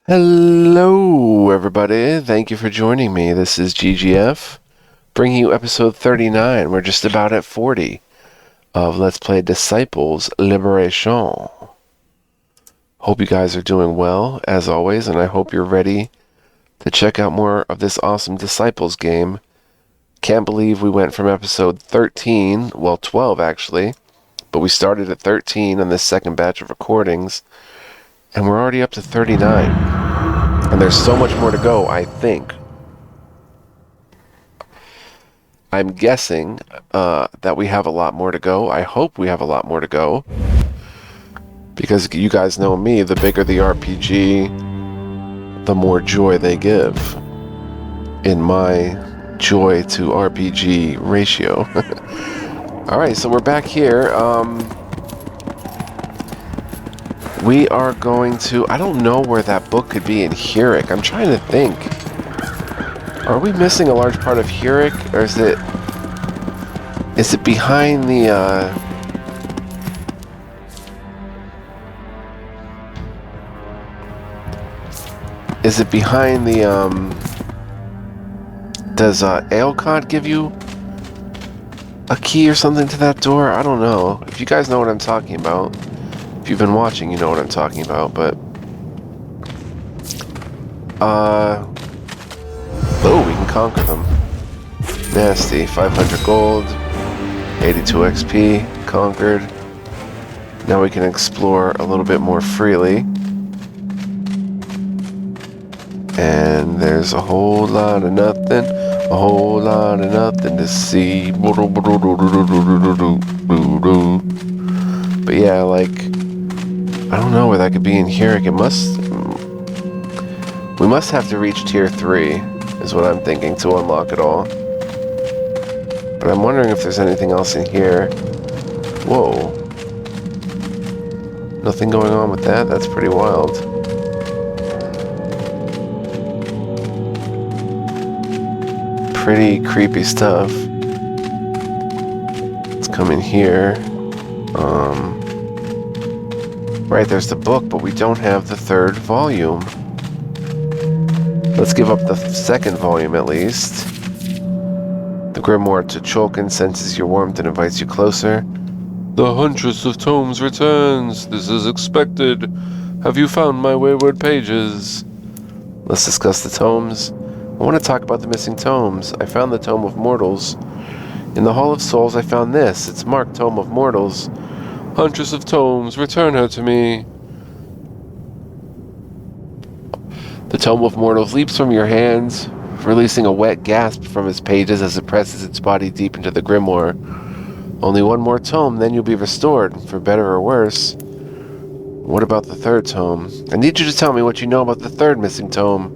Hello, everybody. Thank you for joining me. This is GGF, bringing you episode 39. We're just about at 40 of Let's Play Disciples Liberation. Hope you guys are doing well, as always, and I hope you're ready to check out more of this awesome Disciples game. Can't believe we went from episode 13, well, 12 actually, but we started at 13 on this second batch of recordings, and we're already up to 39. And there's so much more to go, I think. I'm guessing that we have a lot more to go. I hope we have a lot more to go. Because you guys know me, the bigger the RPG, the more joy they give. In my joy to RPG ratio. Alright, so we're back here. We are going to... I don't know where that book could be in Hurek. I'm trying to think. Are we missing a large part of Hurek? Or is it... Is it behind the... Is it behind the... Does Aelcott give you a key or something to that door? I don't know. If you guys know what I'm talking about... If you've been watching, you know what I'm talking about, but... Oh, we can conquer them. Nasty. 500 gold. 82 XP. Conquered. Now we can explore a little bit more freely. And there's a whole lot of nothing. A whole lot of nothing to see. But yeah, like... I don't know where that could be in Hurek. It must... We must have to reach tier 3, is what I'm thinking, to unlock it all. But I'm wondering if there's anything else in here. Whoa. Nothing going on with that? That's pretty wild. Pretty creepy stuff. Let's come in here. Right, there's the book, but we don't have the third volume. Let's give up the second volume, at least. The Grimoire to Cholkin senses your warmth and invites you closer. The Huntress of Tomes returns. This is expected. Have you found my wayward pages? Let's discuss the tomes. I want to talk about the missing tomes. I found the Tome of Mortals. In the Hall of Souls, I found this. It's marked Tome of Mortals. Huntress of Tomes, return her to me. The Tome of Mortals leaps from your hands, releasing a wet gasp from its pages as it presses its body deep into the grimoire. Only one more tome, then you'll be restored, for better or worse. What about the third tome? I need you to tell me what you know about the third missing tome.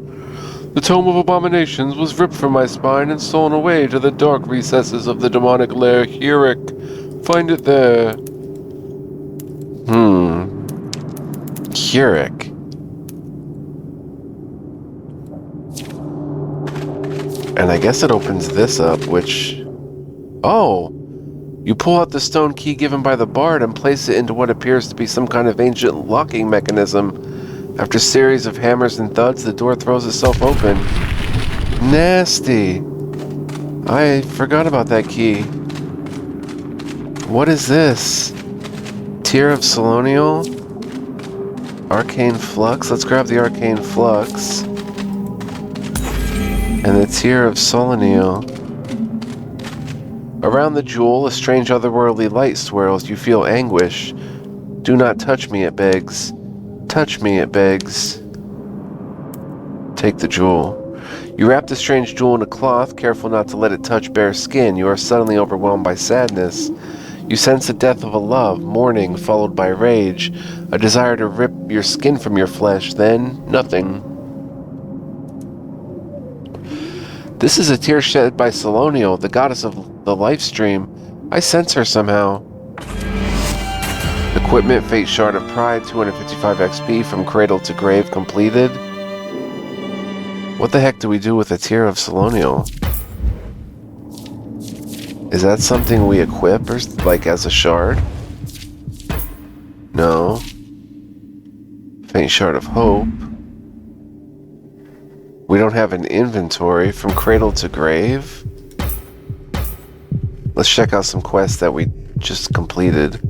The Tome of Abominations was ripped from my spine and stolen away to the dark recesses of the demonic lair Hurek. Find it there. Hurek. And I guess it opens this up, which... Oh! You pull out the stone key given by the bard and place it into what appears to be some kind of ancient locking mechanism. After a series of hammers and thuds, the door throws itself open. Nasty! I forgot about that key. What is this? Tear of Solonial? Arcane Flux? Let's grab the Arcane Flux. And the Tear of Solonial. Around the jewel, a strange otherworldly light swirls. You feel anguish. Do not touch me, it begs. Touch me, it begs. Take the jewel. You wrap the strange jewel in a cloth, careful not to let it touch bare skin. You are suddenly overwhelmed by sadness. You sense the death of a love, mourning, followed by rage, a desire to rip your skin from your flesh, then nothing. This is a tear shed by Solonial, the goddess of the life stream. I sense her somehow. Equipment, Fate Shard of Pride, 255 XP from cradle to grave completed. What the heck do we do with a Tear of Solonial? Is that something we equip, or like as a shard? No. Faint Shard of Hope. We don't have an inventory from cradle to grave. Let's check out some quests that we just completed.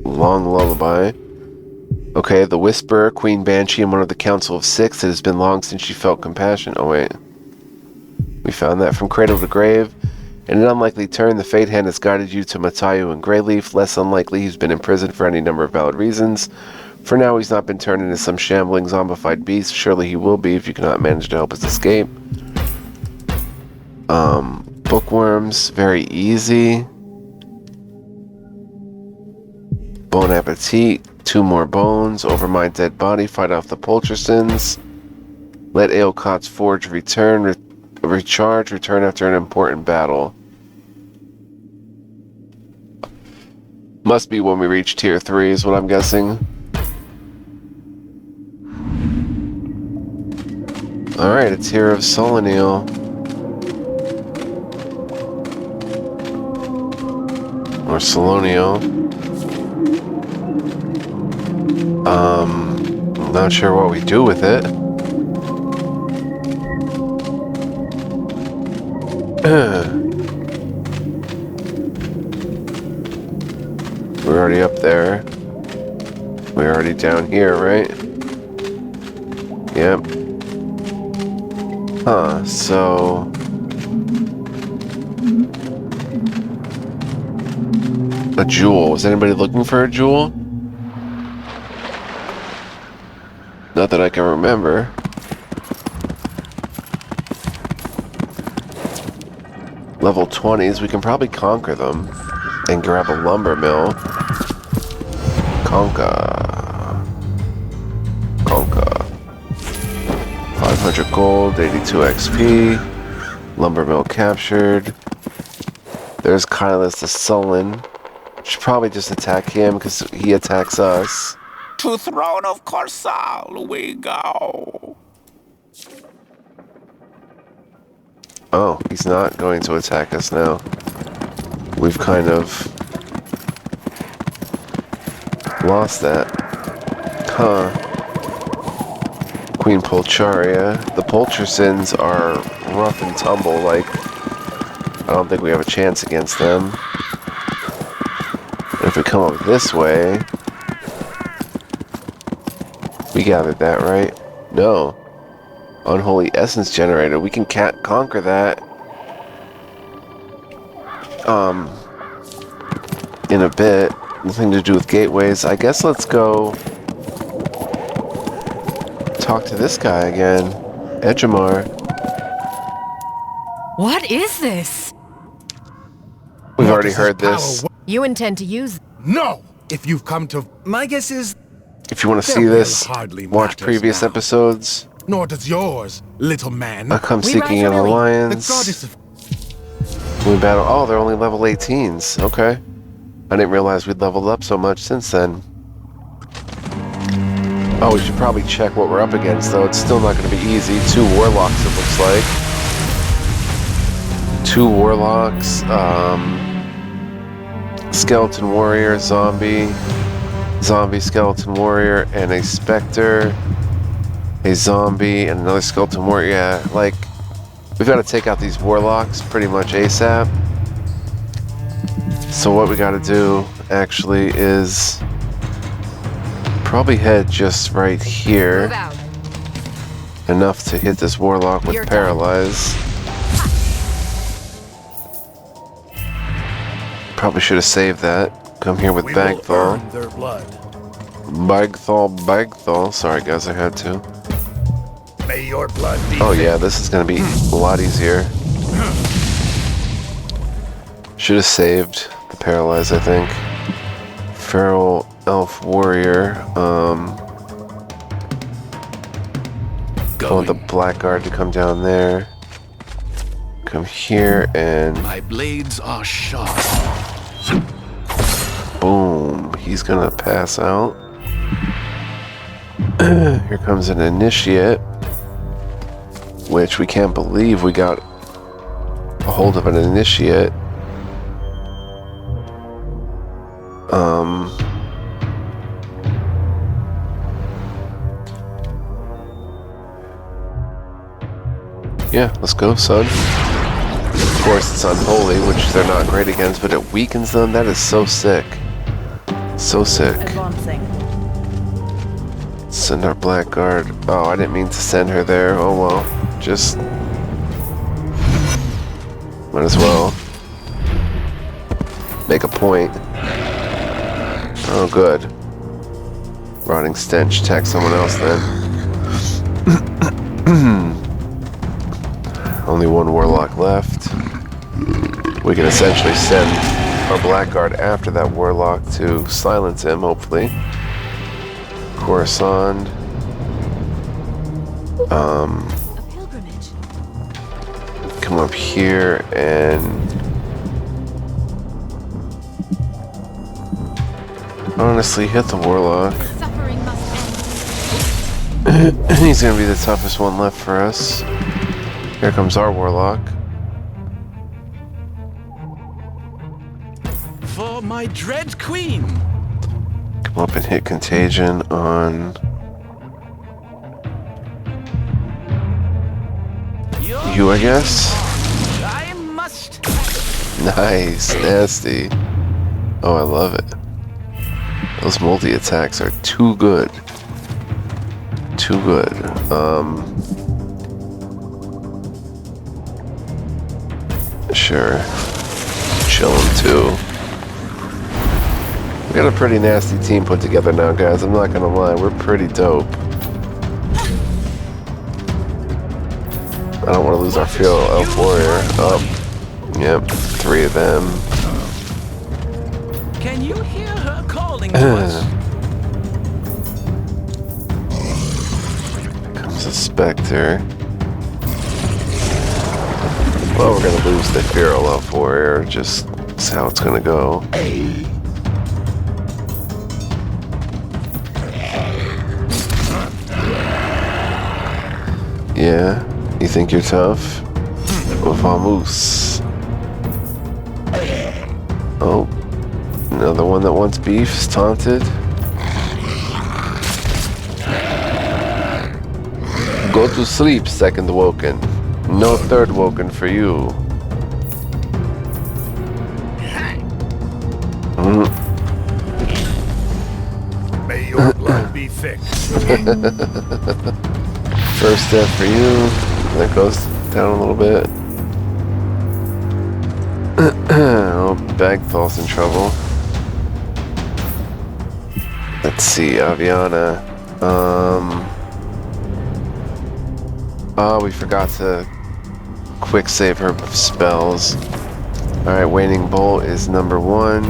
Long lullaby. Okay, the Whisperer, Queen Banshee, and one of the Council of Six. It has been long since she felt compassion. Oh, wait. We found that from cradle to grave. In an unlikely turn, the Fate Hand has guided you to Matayu and Greyleaf. Less unlikely, he's been imprisoned for any number of valid reasons. For now, he's not been turned into some shambling, zombified beast. Surely he will be if you cannot manage to help us escape. Bookworms, very easy. Bon appetit, 2 more bones. Over my dead body, fight off the Poltersons. Let Aelcott's Forge return, recharge, return after an important battle. Must be when we reach tier 3 is what I'm guessing. Alright, a tier of Solonil. Or Solonio. Not sure what we do with it. We're already up there. We're already down here, right? Yep. Huh, so... a jewel. Was anybody looking for a jewel? Not that I can remember. Level 20s, we can probably conquer them. And grab a lumber mill. Conquer. 500 gold, 82 XP. Lumber mill captured. There's Kylus the Sullen. Should probably just attack him because he attacks us. To Throne of Corsal we go. Oh, he's not going to attack us now. We've kind of lost that. Huh. Queen Polcharia. The Poltersons are rough and tumble, like, I don't think we have a chance against them. And if we come up this way... We gathered that, right? No. Unholy Essence Generator. We can conquer that. In a bit. Nothing to do with gateways. I guess let's go... talk to this guy again. Edgemar. What is this? We've already heard this. You intend to use... No! If you've come to... My guess is... If you want to see this, watch previous episodes. Nor does yours, little man. I come seeking an alliance. The goddess of... We battle... Oh, they're only level 18s. Okay. I didn't realize we'd leveled up so much since then. Oh, we should probably check what we're up against, though. It's still not going to be easy. 2 warlocks, it looks like. 2 warlocks. Skeleton warrior, zombie, skeleton warrior, and a specter, a zombie, and another skeleton warrior. Yeah, like, we've got to take out these warlocks pretty much ASAP. So what we got to do, actually, is probably head just right here. Enough to hit this warlock with Paralyze. Probably should have saved that. Come here with Bagthol. Bagthol. Sorry guys, I had to. May your blood be... Oh yeah, this is gonna be a lot easier. Should have saved the Paralyze, I think. Feral Elf Warrior. I want the Blackguard to come down there. Come here and... My blades are sharp. Boom. He's gonna pass out. Here comes an Initiate. Which we can't believe we got a hold of an Initiate. Yeah, let's go, son. Of course, it's unholy, which they're not great against, but it weakens them. That is so sick. So sick. Advancing. Send our blackguard. Oh, I didn't mean to send her there. Oh well. Just might as well make a point. Oh, good. Rotting stench. Attack someone else then. Only one warlock left. We can essentially send our blackguard after that warlock to silence him, hopefully. Coruscant. A pilgrimage. Come up here and honestly hit the warlock. Suffering must end. He's gonna be the toughest one left for us. Here comes our warlock. For my dread queen. Come up and hit contagion on you, I guess. I must. Nice, nasty. Oh, I love it. Those multi-attacks are too good. Too good. Sure. Chill him too. We got a pretty nasty team put together now, guys. I'm not gonna lie, we're pretty dope. I don't want to lose our field elf warrior. Oh, yep, 3 of them. Can you hear her calling to us? Comes a specter. Well, we're gonna lose the feral elf warrior. Just that's how it's gonna go. Yeah, you think you're tough? Vamos. Oh, another one that wants beef is taunted. Go to sleep, second woken. No third woken for you. May your blood be thick. First step for you. That goes down a little bit. Oh, Bagthal's in trouble. Let's see, Aviana. Oh, we forgot to quick save her spells. Alright, Waning Bolt is number 1.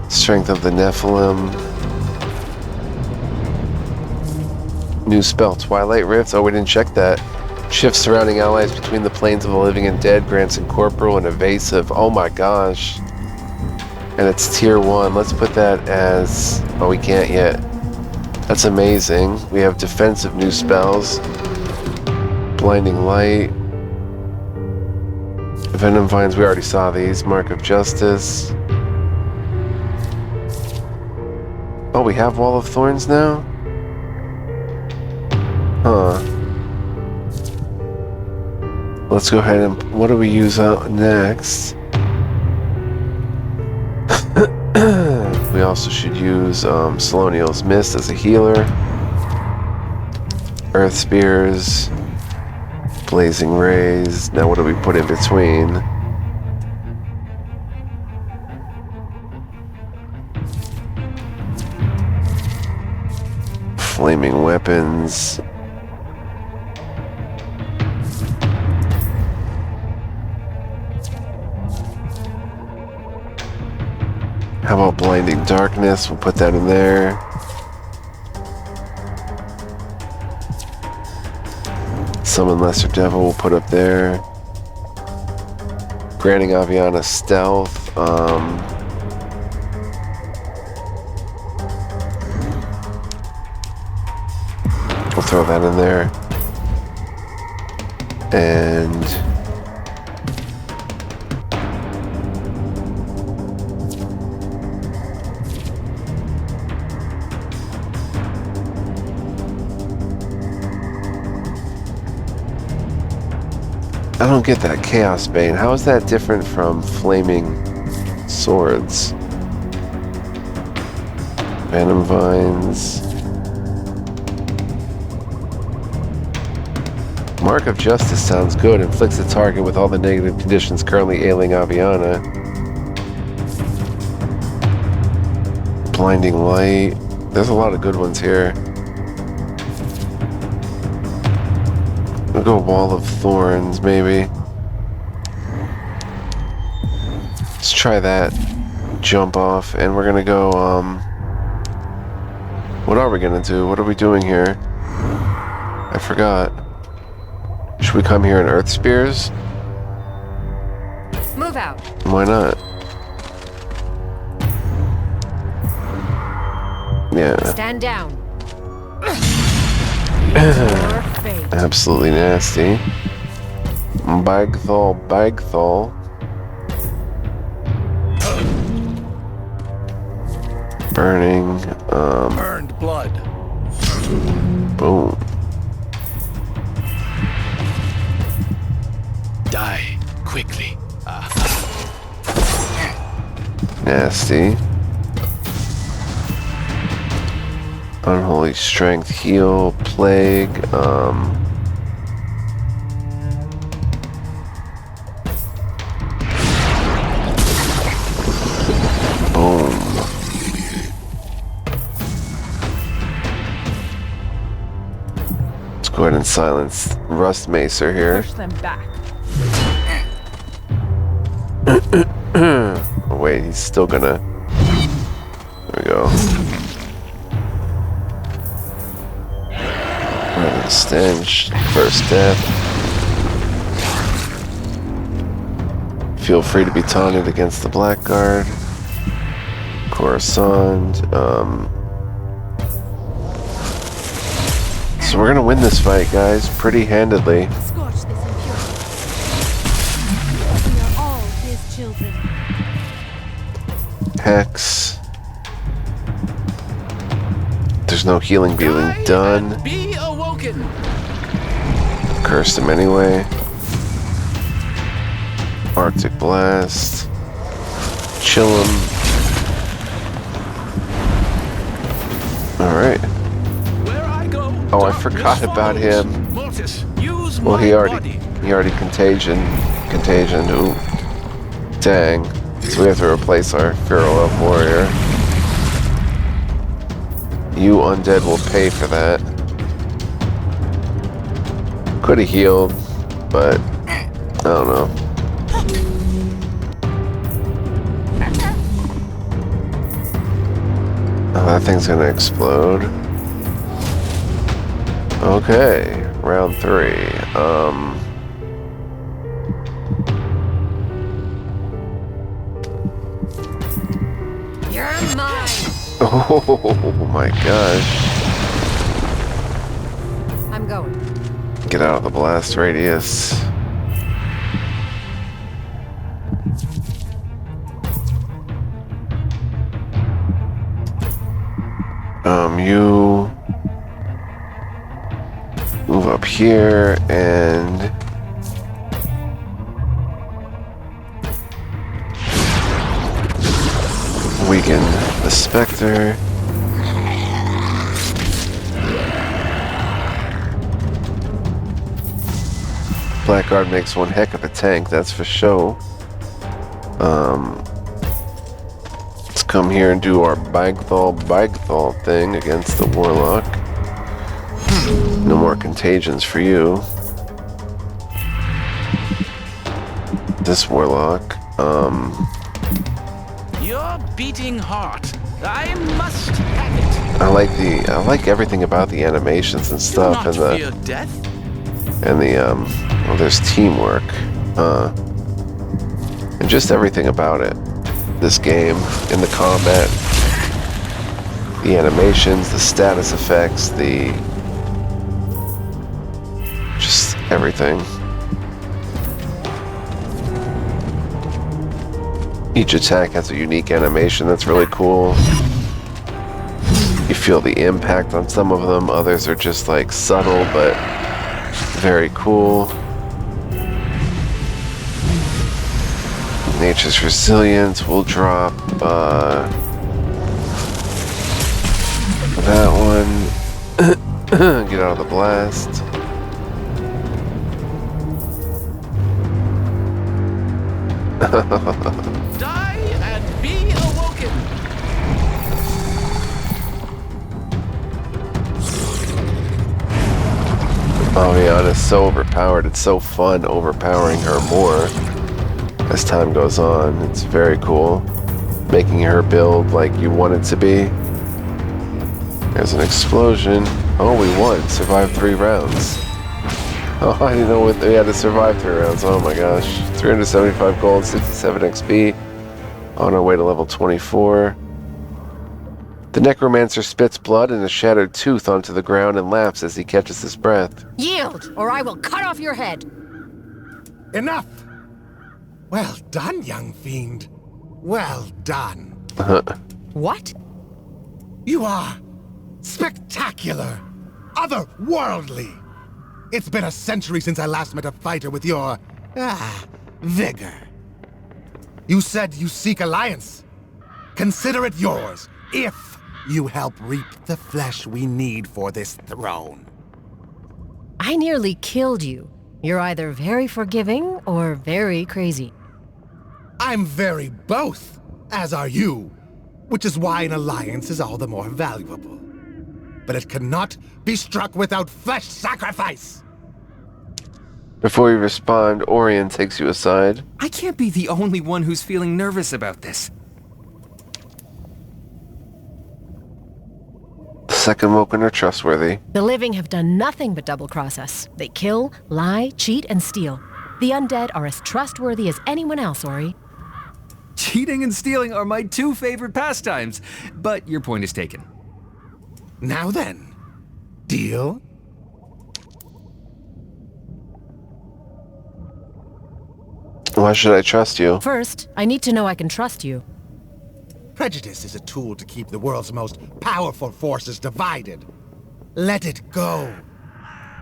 Strength of the Nephilim. New spell, Twilight Rift. Oh, we didn't check that. Shifts surrounding allies between the planes of the living and dead. Grants incorporeal and evasive. Oh my gosh. And it's tier 1. Let's put that as... Oh, we can't yet. That's amazing. We have defensive new spells. Blinding Light. Venom Vines, we already saw these. Mark of Justice. Oh, we have Wall of Thorns now? Huh. Let's go ahead and... What do we use out next? We also should use Selonial's Mist as a healer. Earth Spears. Blazing Rays. Now what do we put in between? Flaming Weapons. How about Blinding Darkness? We'll put that in there. Summon Lesser Devil we'll put up there. Granting Aviana Stealth. We'll throw that in there. And... I don't get that Chaos Bane. How is that different from flaming swords? Venom Vines. Mark of Justice sounds good. Inflicts a target with all the negative conditions currently ailing Aviana. Blinding Light. There's a lot of good ones here. We'll go Wall of Thorns, maybe. Let's try that. Jump off, and we're gonna go, what are we gonna do? What are we doing here? I forgot. Should we come here in Earth Spears? Move out. Why not? Yeah. Stand down. Your fate. Absolutely nasty. Bagthol, Bagthol. Burning. Earned blood. Boom. Die quickly. Nasty. Unholy Strength, Heal, Plague, boom. Let's go ahead and silence Rust Macer here. Push them back. Oh, wait, he's still gonna... There we go. Stench, first death. Feel free to be taunted against the Blackguard. Coruscant. So we're gonna win this fight, guys, pretty handedly. Scorch this impurity. We are all his children. Hex. There's no healing being done. Be awoken. Cursed him anyway. Arctic Blast. Chill him. Alright. Where I go, Oh, I darkness forgot about follows. him. Mortis, use Well, my he body. already contagion. Ooh. Dang. So we have to replace our Feral Elf Warrior. You undead will pay for that. Could have healed, but I don't know. Oh, that thing's gonna explode. Okay, round 3. You're mine. Oh my gosh. I'm going. Get out of the blast radius. You move up here and weaken the Spectre. Blackguard makes one heck of a tank, that's for sure. Let's come here and do our Bagthol thing against the Warlock. No more contagions for you. This Warlock, Your beating heart. I must have it. I like everything about the animations and Do stuff, not and fear death. well, there's teamwork, and just everything about it. This game, in the combat, the animations, the status effects, just everything. Each attack has a unique animation that's really cool. You feel the impact on some of them, others are just like subtle but very cool. Nature's resilience. We'll drop that one. Get out of the blast. Die and be awoken. Aviana's so overpowered. It's so fun overpowering her more as time goes on. It's very cool. Making her build like you want it to be. There's an explosion. Oh, we won. Survived 3 rounds. Oh, I didn't know we had to survive 3 rounds. Oh my gosh. 375 gold, 67 XP. On our way to level 24. The necromancer spits blood and a shattered tooth onto the ground and laughs as he catches his breath. Yield, or I will cut off your head. Enough! Well done, young fiend. Well done. What? You are spectacular, otherworldly. It's been a century since I last met a fighter with your, vigor. You said you seek alliance. Consider it yours, if you help reap the flesh we need for this throne. I nearly killed you. You're either very forgiving or very crazy. I'm very both, as are you, which is why an alliance is all the more valuable. But it cannot be struck without flesh sacrifice! Before you respond, Orion takes you aside. I can't be the only one who's feeling nervous about this. The second Woken are trustworthy. The living have done nothing but double-cross us. They kill, lie, cheat, and steal. The undead are as trustworthy as anyone else, Ori. Cheating and stealing are my 2 favorite pastimes, but your point is taken. Now then, deal? Why should I trust you? First, I need to know I can trust you. Prejudice is a tool to keep the world's most powerful forces divided. Let it go.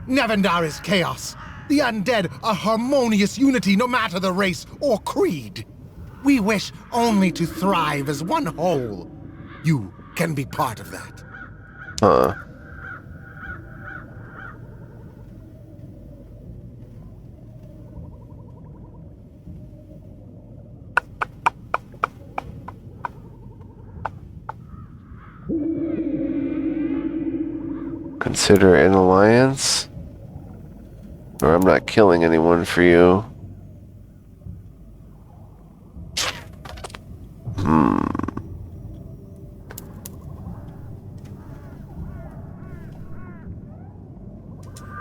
Nevendar is chaos. The undead are harmonious unity no matter the race or creed. We wish only to thrive as one whole. You can be part of that. Consider an alliance? Or I'm not killing anyone for you.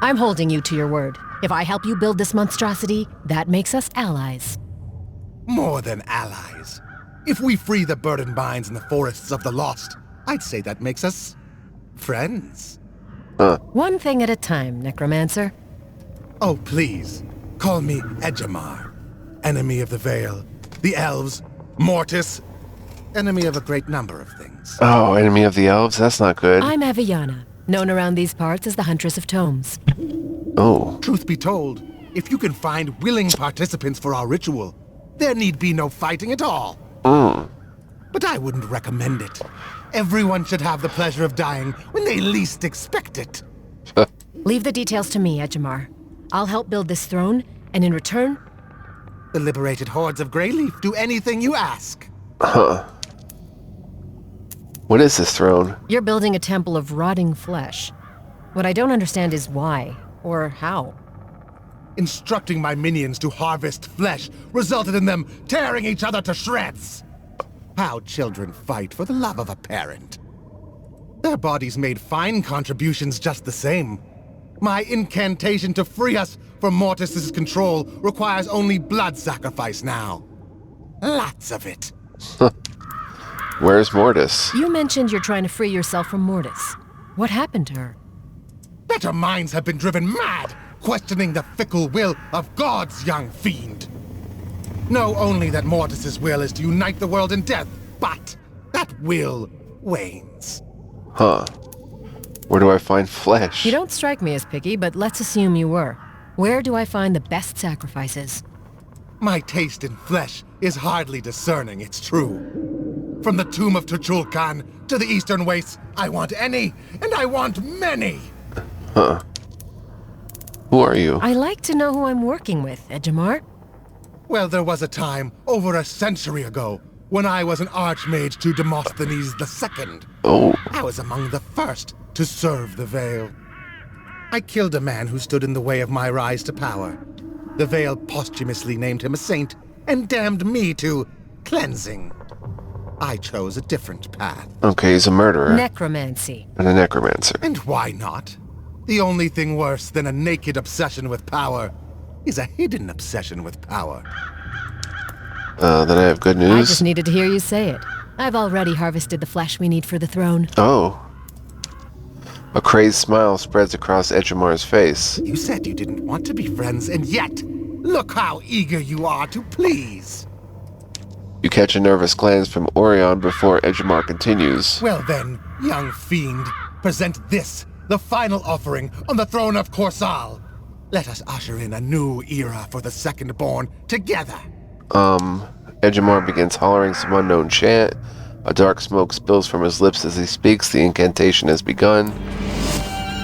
I'm holding you to your word. If I help you build this monstrosity, that makes us allies. More than allies. If we free the burdened minds in the forests of the lost, I'd say that makes us friends. One thing at a time, Necromancer. Oh, please. Call me Edgemar. Enemy of the Vale, the Elves, Mortis. Enemy of a great number of things. Oh, enemy of the elves? That's not good. I'm Aviana, known around these parts as the Huntress of Tomes. Oh. Truth be told, if you can find willing participants for our ritual, there need be no fighting at all. But I wouldn't recommend it. Everyone should have the pleasure of dying when they least expect it. Leave the details to me, Edgemar. I'll help build this throne, and in return... The liberated hordes of Greyleaf do anything you ask. What is this throne? You're building a temple of rotting flesh. What I don't understand is why, or how. Instructing my minions to harvest flesh resulted in them tearing each other to shreds. How children fight for the love of a parent. Their bodies made fine contributions just the same. My incantation to free us from Mortis's control requires only blood sacrifice now. Lots of it. Where's Mortis? You mentioned you're trying to free yourself from Mortis. What happened to her? Better minds have been driven mad, questioning the fickle will of God's young fiend. Know only that Mortis's will is to unite the world in death, but that will wanes. Where do I find flesh? You don't strike me as picky, but let's assume you were. Where do I find the best sacrifices? My taste in flesh is hardly discerning, it's true. From the tomb of Tuchulkan to the eastern wastes, I want any, and I want many! Huh. Who are you? I like to know who I'm working with, Ejimar. Well, there was a time, over a century ago, when I was an archmage to Demosthenes II. Oh. I was among the first to serve the Veil. I killed a man who stood in the way of my rise to power. The Veil posthumously named him a saint and damned me to cleansing. I chose a different path. Okay, he's a murderer. Necromancy. And a necromancer. And why not? The only thing worse than a naked obsession with power is a hidden obsession with power. Then I have good news. I just needed to hear you say it. I've already harvested the flesh we need for the throne. Oh. A crazed smile spreads across Ejimar's face. You said you didn't want to be friends, and yet, look how eager you are to please. You catch a nervous glance from Orion before Ejimar continues. Well then, young fiend, present this, the final offering on the throne of Korsal. Let us usher in a new era for the Second-Born together. Ejimar begins hollering some unknown chant. A dark smoke spills from his lips as he speaks. The incantation has begun.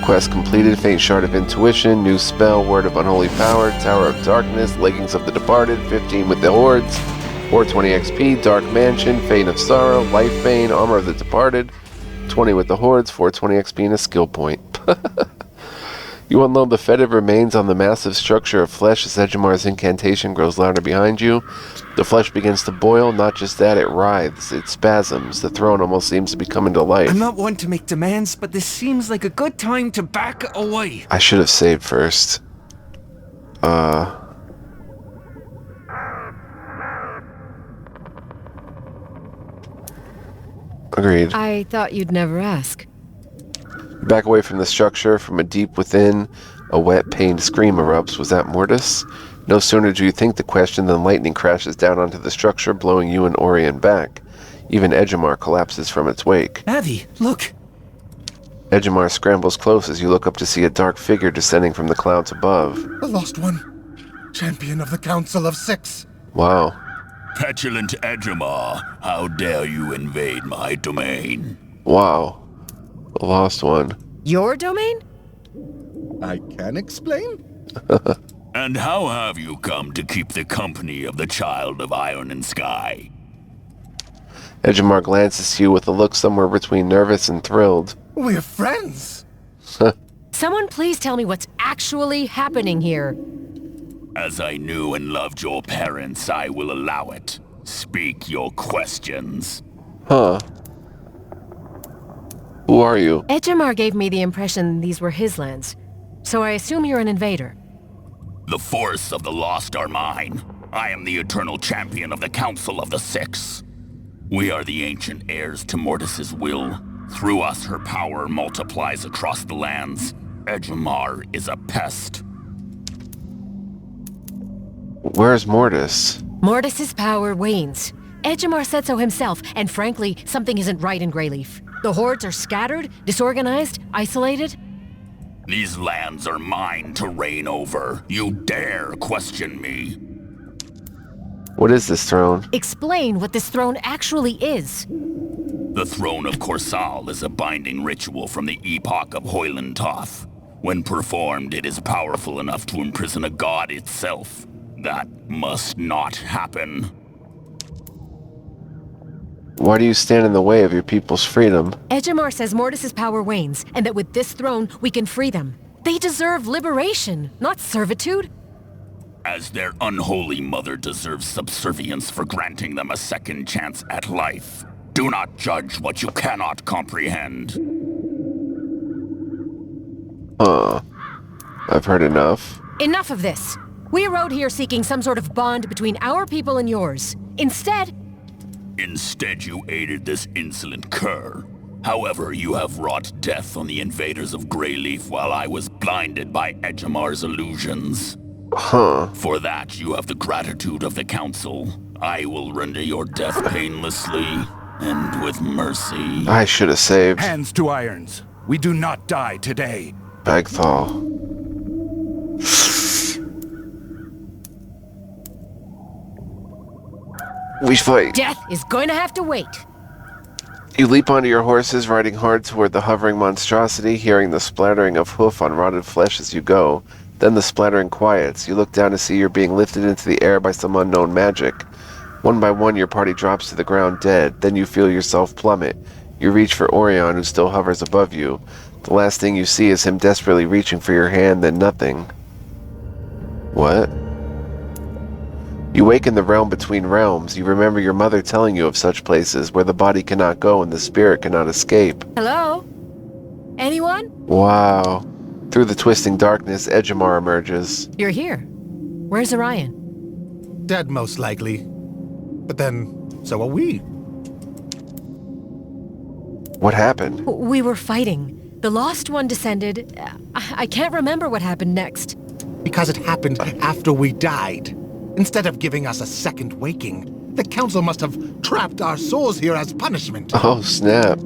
Quest completed. Faint shard of intuition. New spell. Word of unholy power. Tower of darkness. Leggings of the departed. 15 with the hordes. 420 XP. Dark mansion. Fane of sorrow. Life bane. Armor of the departed. 20 with the hordes. 420 XP and a skill point. You unload the fetid remains on the massive structure of flesh as Ejimar's incantation grows louder behind you. The flesh begins to boil. Not just that, it writhes, it spasms. The throne almost seems to be coming to life. I'm not one to make demands, but this seems like a good time to back away. I should have saved first. Agreed. I thought you'd never ask. Back away from the structure, from a deep within, a wet, pained scream erupts. Was that Mortis? No sooner do you think the question than lightning crashes down onto the structure, blowing you and Orion back. Even Ejimar collapses from its wake. Avi, look! Ejimar scrambles close as you look up to see a dark figure descending from the clouds above. The Lost One, champion of the Council of Six. Wow. Petulant Ejimar, how dare you invade my domain? Wow. The Lost One. Your domain? I can explain. And how have you come to keep the company of the child of iron and sky? Ejimar glances to you with a look somewhere between nervous and thrilled. We're friends. Someone please tell me what's actually happening here. As I knew and loved your parents, I will allow it. Speak your questions. Huh. Who are you? Ejimar gave me the impression these were his lands, so I assume you're an invader. The force of the lost are mine. I am the eternal champion of the Council of the Six. We are the ancient heirs to Mortis's will. Through us, her power multiplies across the lands. Ejimar is a pest. Where's Mortis? Mortis's power wanes. Ejimar said so himself, and frankly, something isn't right in Greyleaf. The hordes are scattered, disorganized, isolated. These lands are mine to reign over. You dare question me? What is this throne? Explain what this throne actually is. The throne of Korsal is a binding ritual from the epoch of Hoyland Toth. When performed, it is powerful enough to imprison a god itself. That must not happen. Why do you stand in the way of your people's freedom? Ejimar says Mortis's power wanes, and that with this throne, we can free them. They deserve liberation, not servitude. As their unholy mother deserves subservience for granting them a second chance at life. Do not judge what you cannot comprehend. I've heard enough. Enough of this. We rode here seeking some sort of bond between our people and yours. Instead, you aided this insolent cur. However, you have wrought death on the invaders of Greyleaf while I was blinded by Ejimar's illusions. Huh. For that, you have the gratitude of the Council. I will render your death painlessly and with mercy. I should have saved. Hands to irons. We do not die today. Bagthal. We fight. Death is going to have to wait. You leap onto your horses, riding hard toward the hovering monstrosity, hearing the splattering of hoof on rotted flesh as you go. Then the splattering quiets. You look down to see you're being lifted into the air by some unknown magic. One by one, your party drops to the ground dead. Then you feel yourself plummet. You reach for Orion, who still hovers above you. The last thing you see is him desperately reaching for your hand, then nothing. What? You wake in the realm between realms. You remember your mother telling you of such places where the body cannot go and the spirit cannot escape. Hello? Anyone? Wow. Through the twisting darkness, Edgemar emerges. You're here. Where's Orion? Dead, most likely. But then, so are we. What happened? We were fighting. The Lost One descended. I can't remember what happened next. Because it happened after we died. Instead of giving us a second waking, the Council must have trapped our souls here as punishment. Oh, snap.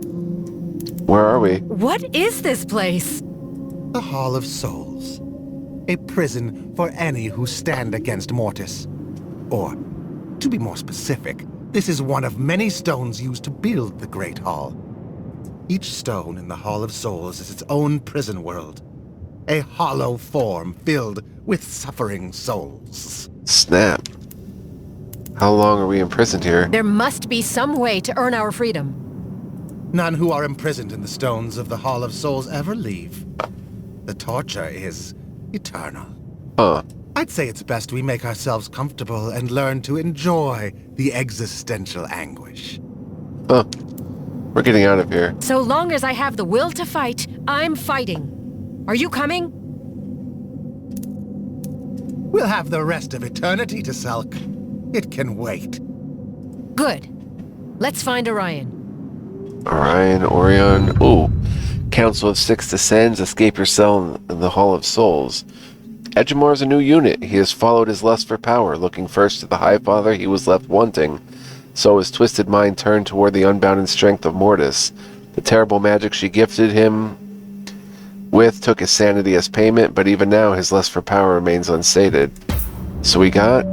Where are we? What is this place? The Hall of Souls. A prison for any who stand against Mortis. Or, to be more specific, this is one of many stones used to build the Great Hall. Each stone in the Hall of Souls is its own prison world. A hollow form filled with suffering souls. Snap. How long are we imprisoned here? There must be some way to earn our freedom. None who are imprisoned in the stones of the Hall of Souls ever leave. The torture is eternal. Huh. I'd say it's best we make ourselves comfortable and learn to enjoy the existential anguish. Huh. We're getting out of here. So long as I have the will to fight, I'm fighting. Are you coming? We'll have the rest of eternity to sulk. It can wait. Good. Let's find Orion. Orion. Ooh. Council of Six descends. Escape your cell in the Hall of Souls. Edgemar is a new unit. He has followed his lust for power. Looking first to the High Father, he was left wanting. So his twisted mind turned toward the unbounded strength of Mortis. The terrible magic she gifted him with took his sanity as payment, but even now his lust for power remains unsated. So we got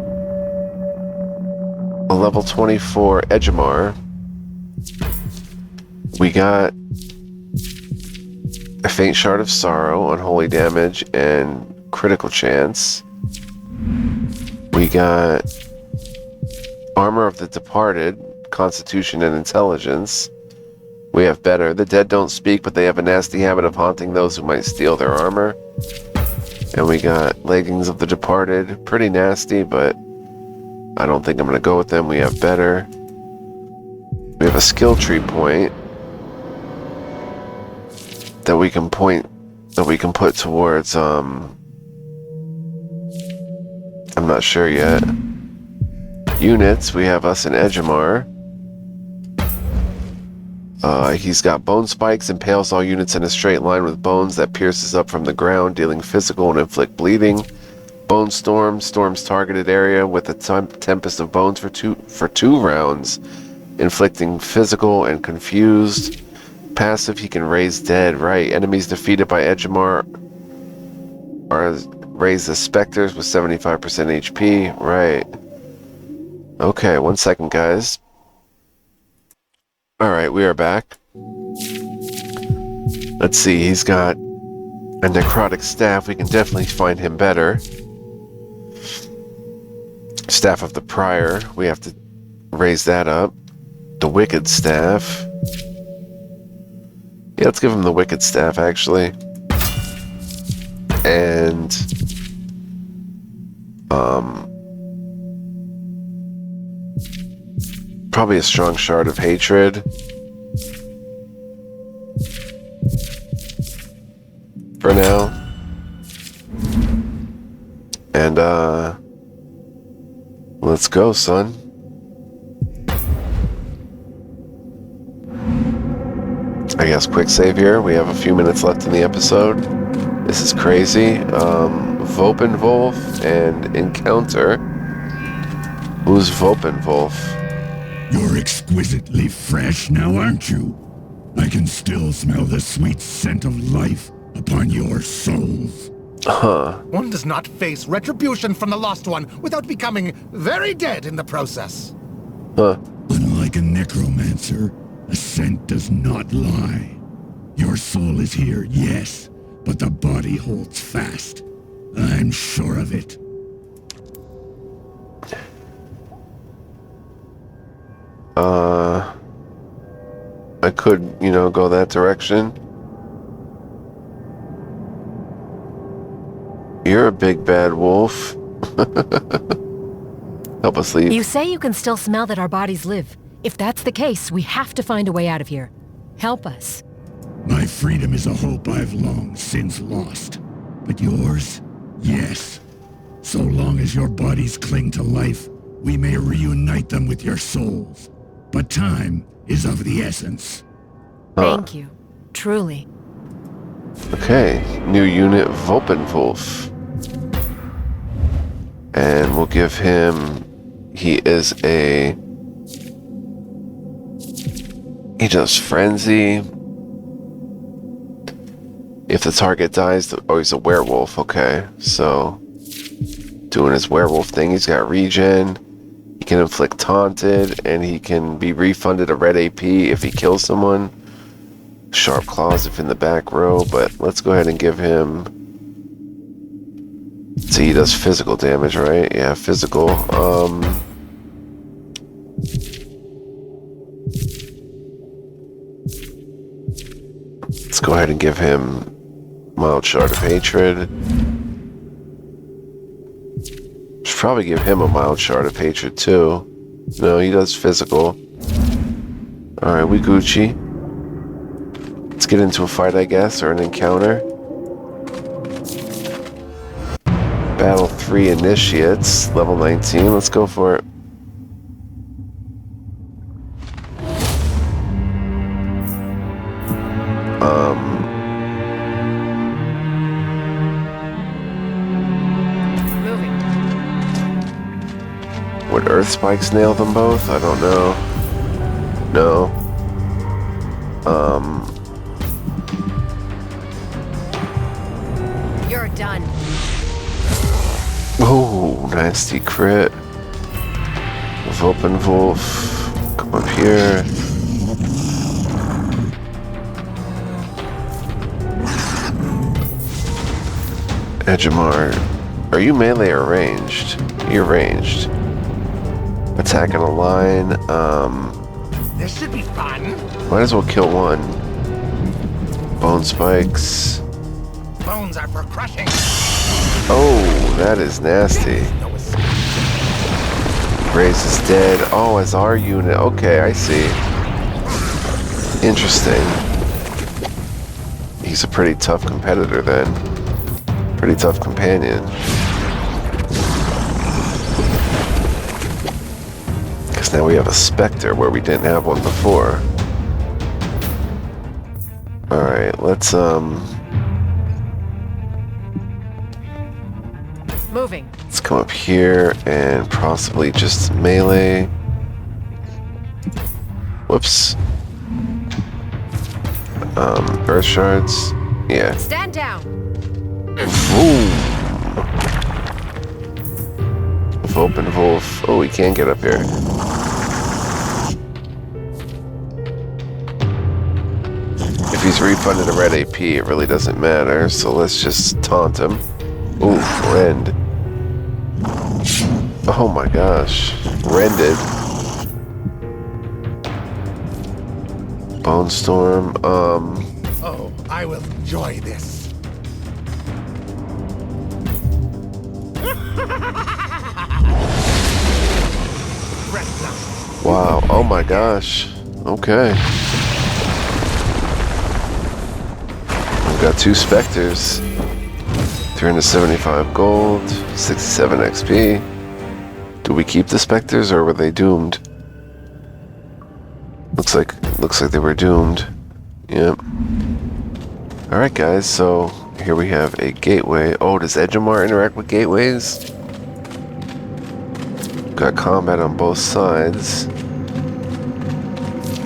a level 24 Edgemar. We got a faint shard of sorrow, unholy damage, and critical chance. We got armor of the departed, constitution and intelligence. We have better. The dead don't speak, but they have a nasty habit of haunting those who might steal their armor. And we got leggings of the departed, pretty nasty, but I don't think I'm gonna go with them. We have better. We have a skill tree point that we can put towards I'm not sure yet. Units, we have us and Edgemar. He's got bone spikes, impales all units in a straight line with bones that pierces up from the ground, dealing physical and inflict bleeding. Bone storm, storms targeted area with a tempest of bones for two rounds, inflicting physical and confused. Passive, he can raise dead, right. Enemies defeated by Edgemar are raised as specters with 75% HP, right. Okay, 1 second, guys. Alright, we are back. Let's see, he's got a necrotic staff. We can definitely find him better. Staff of the Prior, we have to raise that up. The Wicked Staff. Yeah, let's give him the Wicked Staff, actually. And probably a strong shard of hatred. For now. And let's go, son. I guess quick save here. We have a few minutes left in the episode. This is crazy. Vopenwolf and Encounter. Who's Vopenwolf? You're exquisitely fresh now, aren't you? I can still smell the sweet scent of life upon your souls. Huh. One does not face retribution from the Lost One without becoming very dead in the process. Huh. Unlike a necromancer, a scent does not lie. Your soul is here, yes, but the body holds fast. I'm sure of it. I could, go that direction. You're a big bad wolf. Help us leave. You say you can still smell that our bodies live. If that's the case, we have to find a way out of here. Help us. My freedom is a hope I've long since lost. But yours? Yes. So long as your bodies cling to life, we may reunite them with your souls. But time is of the essence. Thank you. Truly. Okay, new unit, Volpenwolf. And we'll give him... He does Frenzy. If the target dies... Oh, he's a werewolf, okay. So, doing his werewolf thing, he's got regen. He can inflict Taunted, and he can be refunded a red AP if he kills someone. Sharp Claws if in the back row, but let's go ahead and give him... So he does physical damage, right? Yeah, physical. Let's go ahead and give him Mild Shard of Hatred. Should probably give him a Mild Shard of Hatred too. No, he does physical. Alright, we Gucci. Let's get into a fight, I guess, or an encounter. Battle 3 Initiates, level 19. Let's go for it. Moving. Would Earth Spikes nail them both? I don't know. No. You're done. Oh, nasty crit. Volpenwolf. Come up here. Edgemar. Are you melee or ranged? You're ranged. Attacking a line. This should be fun. Might as well kill one. Bone spikes. Bones are for crushing. Oh, that is nasty. No escape. Grace is dead. Oh, as our unit. Okay, I see. Interesting. He's a pretty tough competitor then. Pretty tough companion. Because now we have a Spectre where we didn't have one before. Alright, let's Moving. let's come up here and possibly just melee. Whoops. Earth shards. Yeah. Stand down. Boom. Volpenwolf. Oh, we can get up here. If he's refunded a red AP, it really doesn't matter. So let's just taunt him. Ooh, rend. Oh my gosh. Rended. Bone Storm. Oh, I will enjoy this. Wow. Oh my gosh. Okay. We've got two Spectres. 375 gold, 67 XP. Do we keep the Spectres or were they doomed? Looks like they were doomed. Yep. Alright guys, so here we have a gateway. Oh, does Edgemar interact with gateways? Got combat on both sides.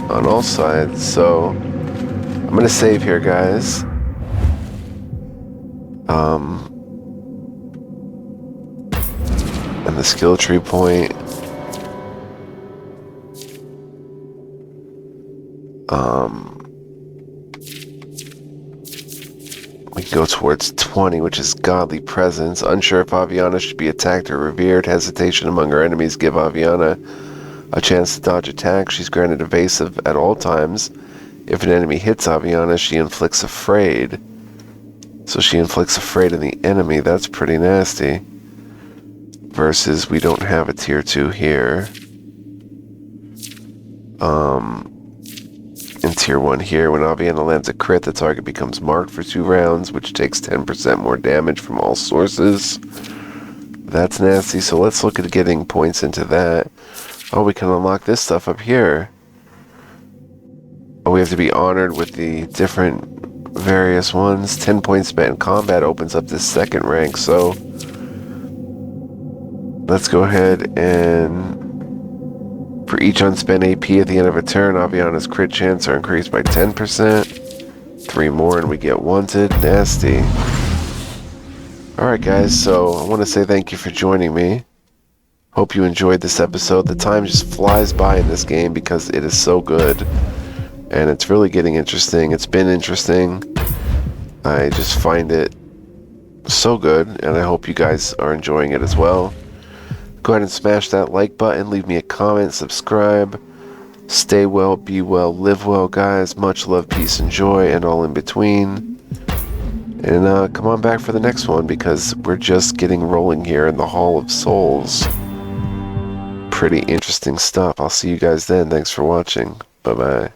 On all sides, so I'm gonna save here, guys. And the skill tree point. We can go towards 20, which is godly presence. Unsure if Aviana should be attacked or revered. Hesitation among her enemies give Aviana a chance to dodge attack. She's granted evasive at all times. If an enemy hits Aviana, she inflicts afraid. So she inflicts afraid in the enemy. That's pretty nasty. Versus we don't have a tier 2 here. In tier 1 here, when Aviana lands a crit, the target becomes marked for 2 rounds, which takes 10% more damage from all sources. That's nasty, so let's look at getting points into that. Oh, we can unlock this stuff up here. Oh, we have to be honored with the different various ones. 10 points spent in combat opens up this second rank, so let's go ahead and for each unspent AP at the end of a turn, Aviana's crit chance are increased by 10%. 3 more and we get wanted. Nasty. Alright guys, so I want to say thank you for joining me. Hope you enjoyed this episode. The time just flies by in this game because it is so good. And it's really getting interesting. It's been interesting. I just find it so good, and I hope you guys are enjoying it as well. Go ahead and smash that like button, leave me a comment, subscribe. Stay well, be well, live well, guys. Much love, peace, and joy, and all in between. And come on back for the next one, because we're just getting rolling here in the Hall of Souls. Pretty interesting stuff. I'll see you guys then. Thanks for watching. Bye-bye.